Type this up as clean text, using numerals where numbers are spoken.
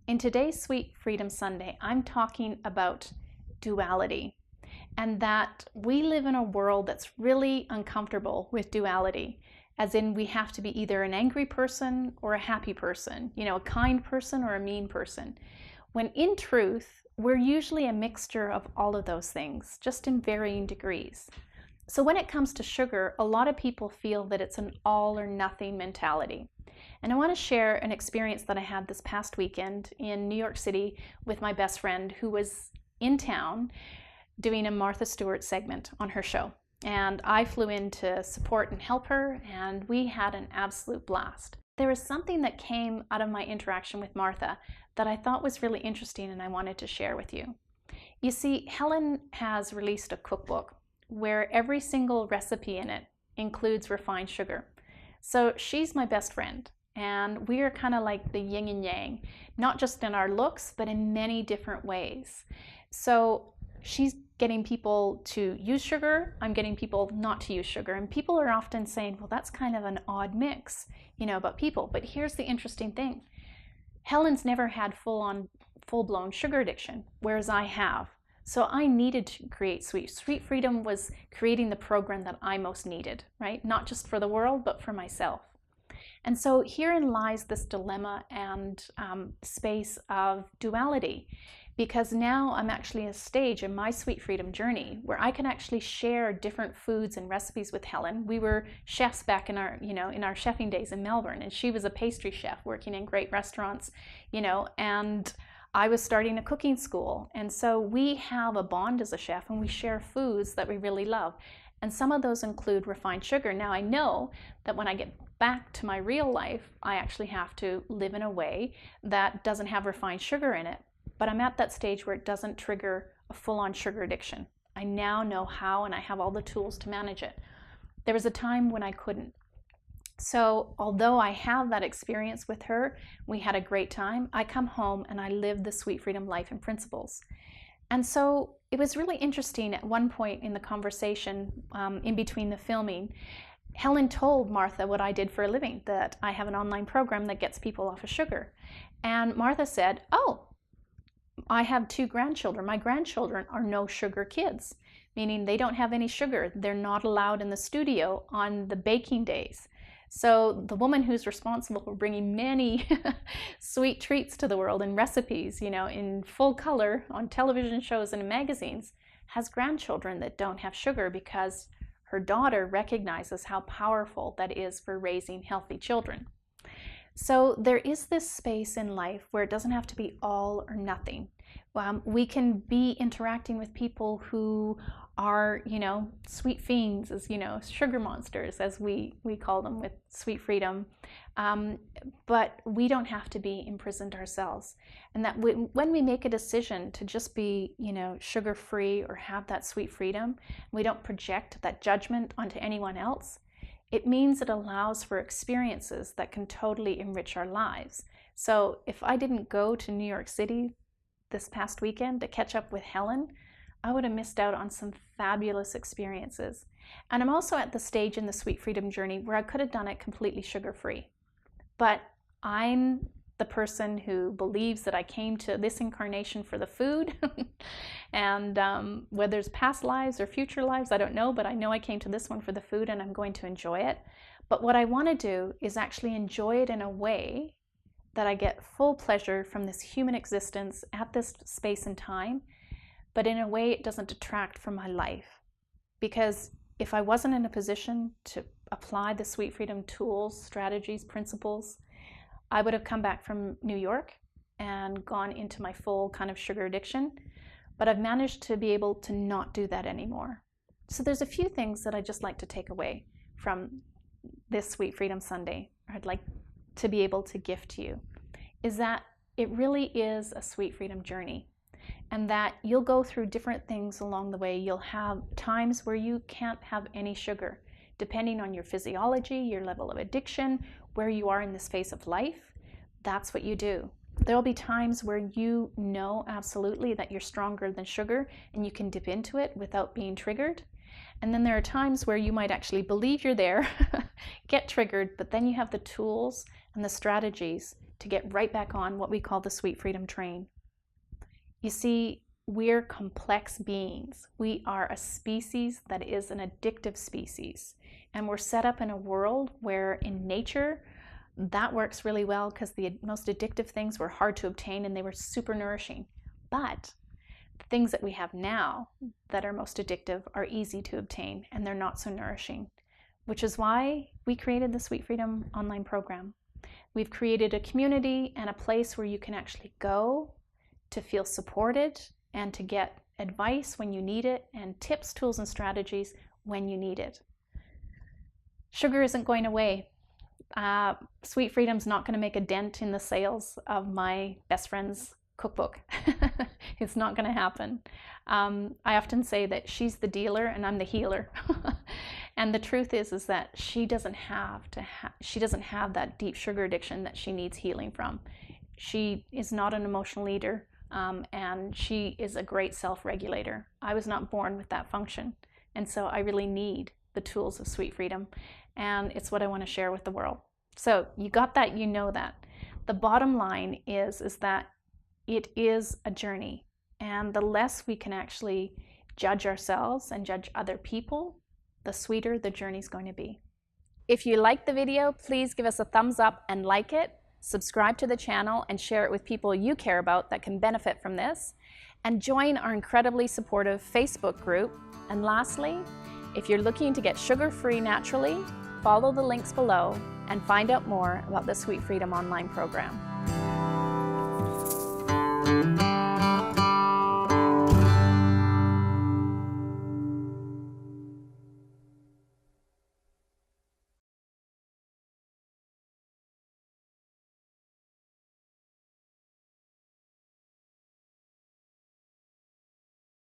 In today's Sweet Freedom Sunday, I'm talking about duality, and that we live in a world that's really uncomfortable with duality, as in we have to be either an angry person or a happy person, a kind person or a mean person, when in truth, we're usually a mixture of all of those things, just in varying degrees. So when it comes to sugar, a lot of people feel that it's an all or nothing mentality. And I want to share an experience that I had this past weekend in New York City with my best friend who was in town doing a Martha Stewart segment on her show. And I flew in to support and help her, and we had an absolute blast. There was something that came out of my interaction with Martha that I thought was really interesting and I wanted to share with you. You see, Helen has released a cookbook where every single recipe in it includes refined sugar. So she's my best friend, and we are kind of like the yin and yang, not just in our looks, but in many different ways. So she's getting people to use sugar, I'm getting people not to use sugar, and people are often saying, well, that's kind of an odd mix, about people. But here's the interesting thing. Helen's never had full-blown sugar addiction, whereas I have. So I needed to create Sweet Freedom was creating the program that I most needed, right? Not just for the world, but for myself. And so herein lies this dilemma and space of duality, because now I'm actually at a stage in my Sweet Freedom journey where I can actually share different foods and recipes with Helen. We were chefs back in our, in our chefing days in Melbourne, and she was a pastry chef working in great restaurants, and I was starting a cooking school. And so we have a bond as a chef, and we share foods that we really love. And some of those include refined sugar. Now I know that when I get back to my real life, I actually have to live in a way that doesn't have refined sugar in it. But I'm at that stage where it doesn't trigger a full-on sugar addiction. I now know how, and I have all the tools to manage it. There was a time when I couldn't. So although I have that experience with her, we had a great time, I come home and I live the Sweet Freedom life and principles. And so it was really interesting at one point in the conversation, in between the filming, Helen told Martha what I did for a living, that I have an online program that gets people off of sugar. And Martha said, oh, I have 2 grandchildren. My grandchildren are no sugar kids, meaning they don't have any sugar. They're not allowed in the studio on the baking days. So the woman who's responsible for bringing many sweet treats to the world and recipes, in full color on television shows and in magazines, has grandchildren that don't have sugar because her daughter recognizes how powerful that is for raising healthy children. So there is this space in life where it doesn't have to be all or nothing. We can be interacting with people who are, sweet fiends, as sugar monsters, as we call them with Sweet Freedom. But we don't have to be imprisoned ourselves. And that when we make a decision to just be, sugar-free or have that Sweet Freedom, we don't project that judgment onto anyone else. It means it allows for experiences that can totally enrich our lives. So if I didn't go to New York City this past weekend to catch up with Helen, I would have missed out on some fabulous experiences. And I'm also at the stage in the Sweet Freedom journey where I could have done it completely sugar-free. But I'm the person who believes that I came to this incarnation for the food. And whether it's past lives or future lives, I don't know, but I know I came to this one for the food and I'm going to enjoy it. But what I want to do is actually enjoy it in a way that I get full pleasure from this human existence at this space and time, but in a way it doesn't detract from my life. Because if I wasn't in a position to apply the Sweet Freedom tools, strategies, principles, I would have come back from New York and gone into my full kind of sugar addiction. But I've managed to be able to not do that anymore. So there's a few things that I'd just like to take away from this Sweet Freedom Sunday, or I'd like to be able to gift to you, is that it really is a Sweet Freedom journey, and that you'll go through different things along the way. You'll have times where you can't have any sugar, depending on your physiology, your level of addiction, where you are in this phase of life. That's what you do. There'll be times where you know absolutely that you're stronger than sugar and you can dip into it without being triggered. And then there are times where you might actually believe you're there, get triggered, but then you have the tools and the strategies to get right back on what we call the Sweet Freedom train. You see, we're complex beings. We are a species that is an addictive species. And we're set up in a world where in nature, that works really well because the most addictive things were hard to obtain and they were super nourishing. But the things that we have now that are most addictive are easy to obtain and they're not so nourishing, which is why we created the Sweet Freedom online program. We've created a community and a place where you can actually go to feel supported and to get advice when you need it and tips, tools, and strategies when you need it. Sugar isn't going away. Sweet Freedom's not going to make a dent in the sales of my best friend's cookbook. It's not going to happen. I often say that she's the dealer and I'm the healer. And the truth is that she doesn't have that deep sugar addiction that she needs healing from. She is not an emotional eater. And she is a great self-regulator. I was not born with that function. And so I really need the tools of Sweet Freedom. And it's what I want to share with the world. So you got that, you know that. The bottom line is that it is a journey. And the less we can actually judge ourselves and judge other people, the sweeter the journey's going to be. If you liked the video, please give us a thumbs up and like it. Subscribe to the channel and share it with people you care about that can benefit from this. And join our incredibly supportive Facebook group. And lastly, if you're looking to get sugar-free naturally, follow the links below and find out more about the Sweet Freedom online program.